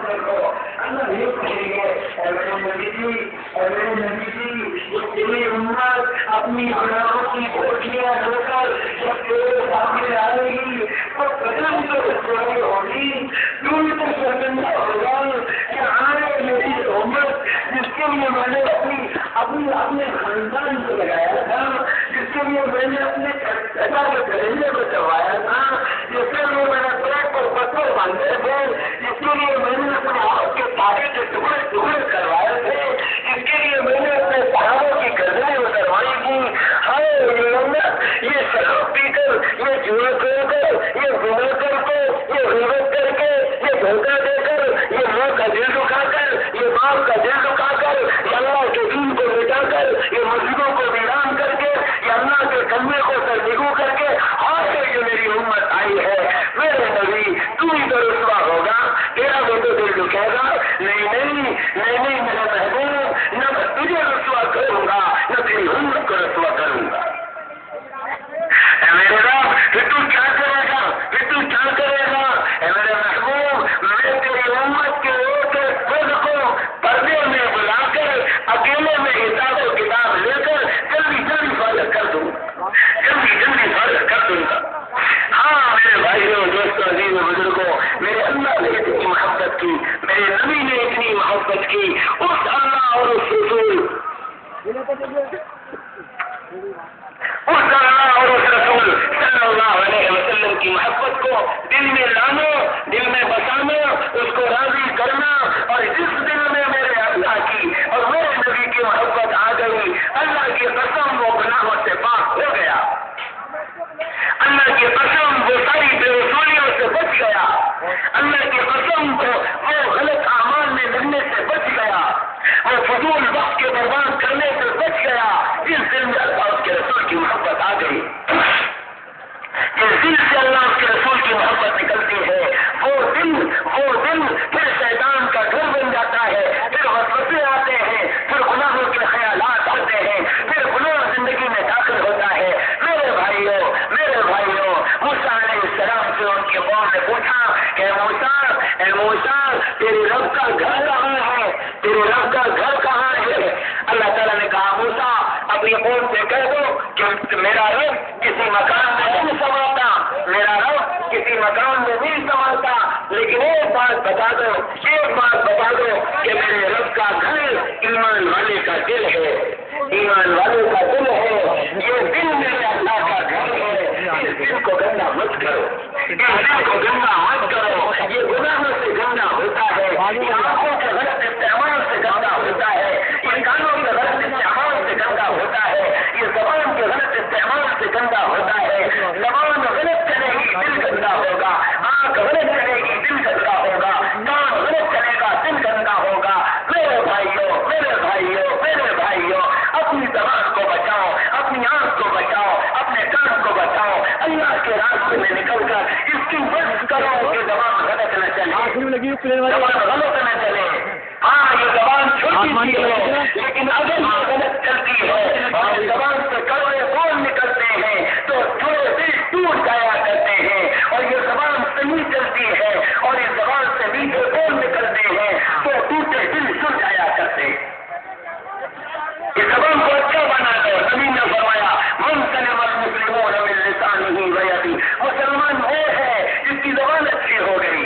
دیکھو اللہ یہ کہیں گے اے میرے نبی جی یہ تیری امت اپنی گناہوں کی بوجھیاں لے کر جب تیرے سامنے آئے گی تو قدم تو رسوائی ہوگی، دل تو شرمندہ ہوگا کہ آئے میری امت جس کے لیے میں نے اپنے خاندان کو لگایا تھا، جس کے لیے میں نے اپنے پیدا کے گھریلے کو چلوایا تھا، جس کے لیے میں نے پیٹ پر پتھر باندھے تھے، جس کے لیے میں نے اپنے آپ کے تارے کے ٹکڑے ٹکڑے کروائے تھے، جس کے لیے میں نے اپنے صحابوں کی گردنیں اتروائی تھی، یہ شراب پی کر، یہ جوا کر کر، یہ گناہ کر کے، یہ غیبت کر کے، یہ دھوکہ دے کر، یہ ماں کا دل دکھا کر، یہ باپ کا دل دکھا کر، یہ اللہ کے دین کو مٹا کر، یہ مسجدوں کو ویران کر کے، یہ اللہ کے کلمے کو سرنگو کر کے آج یہ میری امت آئی ہے، میرے نبی تو ہی تو رسوا ہوگا، تیرا بھی تو دل دکھے گا، نہیں میرا محبوب، نہ میں تجھے رسوا کروں گا نہ تیری امت کو رسوا کروں گا۔ اے میرے رب پھر تو کیا کرے گا، اے میرے محبوب میں تیری امت کے ایک ایک فرد کو پردے میں بلا کر اکیلے میں حساب و کتاب لے کر جلدی فارغ کر دوں گا۔ ہاں میرے بھائیوں، دوستوں، عزیز و بزرگوں، میرے اللہ نے اتنی محبت کی، میرے نبی نے اتنی محبت کی، اس اللہ اور اس رسول صلی اللہ علیہ وسلم کی محبت کو دل میں لانا، دل میں بسانا، اس کو راضی کرنا، اور جس دل میں میرے اللہ کی اور میرے نبی کی محبت آ گئی، اللہ کی قسم وہ گناہوں سے پاک ہو گیا، اللہ کی قسم وہ ساری بے وصولیوں سے بچ گیا، اللہ کی قسم کو وہ غلط اعمال میں لگنے سے بچ گیا، وہ فضول وقت کے برباد کرنے سے بچ گیا، جس دل میں اللہ اس کے رسول کی محبت آ گئی، جس دل سے اللہ اس کے رسول کی محبت نکلتی ہے، وہ دل پھر شیطان کا گھر بن جاتا ہے، پھر وسوسے آتے ہیں، پھر گناہوں کے خیالات آتے ہیں، پھر گناہ زندگی میں داخل ہوتا ہے۔ میرے بھائیوں موسیٰ علیہ السلام سے ان کی قوم نے پوچھا کہ اے موسیٰ تیرے رب کا گھر کہاں ہے؟ اللہ تعالیٰ نے کہا موسیٰ اپنی قوم سے کہہ دو کہ میرا رب کسی مکان میں نہیں سنبھالتا، لیکن ایک بات بتا دو کہ میرے رب کا گھر ایمان والے کا دل ہے، یہ دل میرے اللہ کا گھر ہے، اس دل کو گندا مت کرو، یہ گناہوں سے گندا ہوتا ہے، یہ آنکھوں کے غلط استعمال سے گندا ہوتا ہے، یہ کانوں کے غلط استعمال سے گندا ہوتا ہے، یہ زبان کے غلط استعمال سے گندا ہوتا ہے، زبان غلط چلے گی دل گندا ہوگا، آنکھ غلط چلے گی دل گندا ہوگا، کان غلط چلے گا دل گندا ہوگا۔ میرے بھائیوں اپنی زبان کو بچاؤ، اپنی آنکھ کو بچاؤ، اپنے کان کو بچاؤ، اللہ کے راستے میں نکل کر اس کی مدد کرو کہ زبان غلط نہ چلے، ہاں یہ زبان چھوٹی سی ہے، لیکن اگر یہ غلط چلتی ہے اور زبان سے کڑوے بول نکلتے ہیں تو تھوڑے دل ٹوٹ جایا کرتے ہیں، اور یہ زبان صحیح چلتی ہے اور اس زبان سے میٹھے بول نکلتے ہیں تو ٹوٹے دل سن جایا کرتے ہیں۔ اس زبان کو اچھا بنا دو، نبی نے فرمایا من سلم المسلمون من لسانہ ویدہ، مسلمان وہ ہے جس کی زبان اچھی ہو گئی،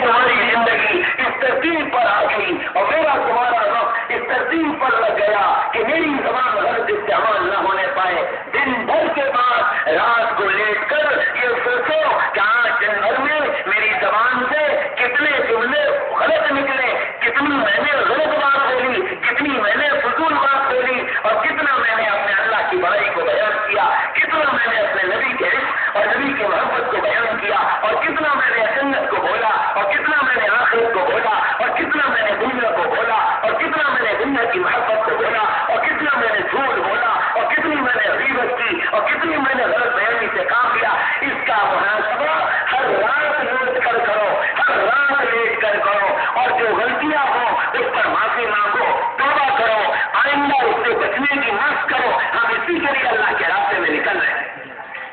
तुम्हारी जिंदगी इस तरतीब पर आ गई और मेरा तुम्हारा वक्त इस तरतीब पर लग गया कि मेरी जबान गलत इस्तेमाल न होने पाए। दिन भर के बाद रात को लेट कर ये सोचो कि आज दिन भर में मेरी जबान से कितने जुमले गलत निकले, कितनी मैंने गलत बात बोली, कितनी मैंने फजूल बात बोली, और कितना मैंने अपने अल्लाह की बड़ाई को बयान किया, कितना मैंने अपने नबी के इश्क और नबी की मोहब्बत को बयान किया, और कितना मैंने जन्नत को बोला, और कितना मैंने आखिरत को बोला, और कितना मैंने दुनिया को बोला, और कितना मैंने दुनिया की मोहब्बत को बोला, और कितना मैंने झूठ बोला, और कितनी मैंने गीबत की, और कितनी मैंने गलत बयानी से काम लिया। इसका मुहासबा हर रात लेट कर करो, हर रात लेट कर करो, और जो गलतियां हो उस पर माफी मांगो, तौबा करो, आइंदा उससे बचने की मत करो। हम इसी के लिए अल्लाह के रास्ते में निकल रहे हैं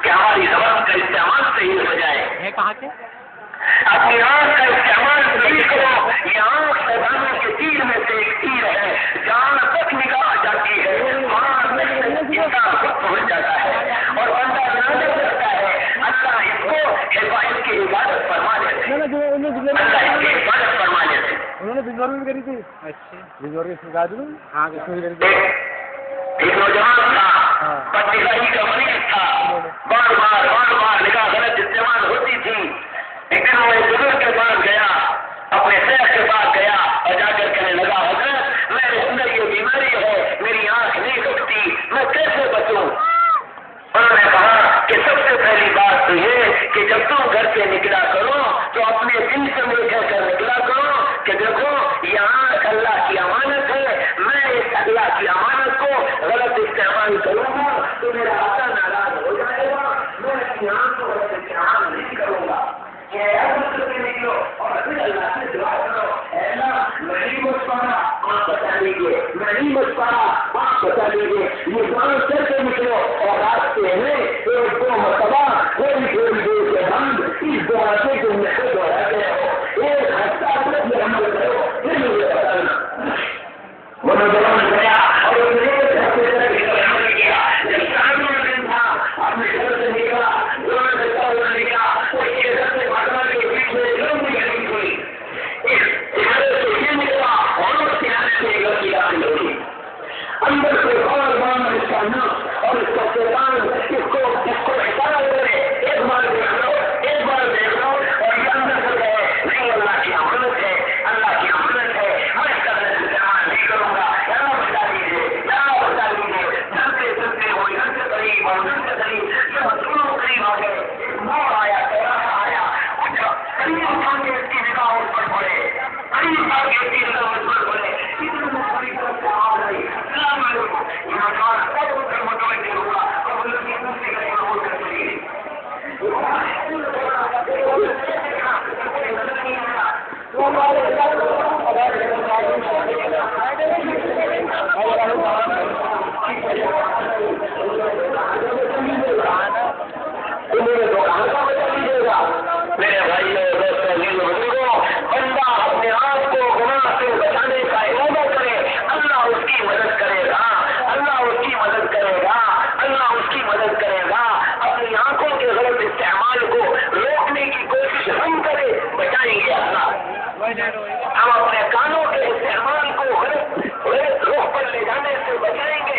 कि हमारी जबान का इस्तेमाल सही हो जाए। कहाँ के अपनी आंख का इस्तेमाल सही करो। ये आंख शैतानों के तीर में से एक तीर है, जान तक निकाल जाती है, इंसान खुद पहुंच जाता है और बंदा नाजर करता है। अल्लाह इसको हिफाजत की इबादत फरमा लेते, अल्लाह इसकी हिफाजत फरमा लेते। उन्होंने बिजवर में करी थी। अच्छा बिजवर की सिखा दूँ। हाँ एक नौजवान था, पत्नीशाही का मरीज था, बार बार निगाह गलत इस्तेमाल होती थी। एक दिन वो एक बुजुर्ग के पास गया, अपने शेख के पास गया और जाकर कहने लगा, हज़रत मेरे अंदर ये बीमारी है, मेरी आंख नहीं रुकती, मैं कैसे बचूं? उन्होंने कहा कि सबसे पहली बात तो ये कि जब तुम घर से निकला करो तो अपने दिल से लेकर कर निकला करो कि देखो ये आंख अल्लाह की अमानत है, मैं इस अल्लाह की अमानत को गलत इस्तेमाल करूंगा तो मेरा आका नाराज हो जाएगा, मैं अपनी आंख को गलत इस्तेमाल नहीं करूंगा। निकलो और फिर अल्लाह से दुआ करो, अल्लाह मैं नहीं बच पाना, आप बता लीजिए, मैं नहीं बच पाना, आप बता लीजिए। ये जान करके निकलो और रास्ते में एक दो मरतबा थोड़ी देर के बंद इस दुआ से तुम मुझे दोहराते हो, एक हफ्ता तक ये अमल करो, फिर मुझे बताना। वो नौजवान गया और उसने एक हफ्ते तक अमल किया। जब सामने दिन था अपने घर से निकला, निकला उसके घर से भागना के बीच में लंबी गली हुई, इधर से ये निकला और उस किनारे से एक गली दाखिल हुई। अंदर से बार इसका नफ्स और इसका शैतान इसको इशारा करे, एक बार देख लो और ये अंदर कर गए, नहीं अल्लाह की अमानत है, अल्लाह की अमानत है, मैं इसका इस्तेमाल नहीं करूंगा, अल्लाह बता लीजिए, चलते हुए घर से करीब और घर से करीब ये मजलूम करीब आ गए। मोड़ आया, आया करीब आगे इसकी निगाह उस पर पड़े, करीब आगे इसकी निगाह उस पर पड़े, इतनी पूरी तरह से आ गई। सलाम अलैकुम, ये मकान सब उधर मुतवज्जे हुआ और वो लड़की दूसरी गली में होकर चली गई। मेरे भाइयों दोस्तों बुजुर्गों, बंदा अपने आप को गुनाह से बचाने का इरादा करे, अल्लाह उसकी मदद करेगा, अल्लाह उसकी मदद करेगा, अल्लाह उसकी मदद करेगा। अपनी आंखों के गलत इस्तेमाल को रोकने की कोशिश हम करें, बचाएंगे अल्लाह। हम अपने कानों के इस्तेमाल को गलत रुख पर ले जाने से बचाएंगे,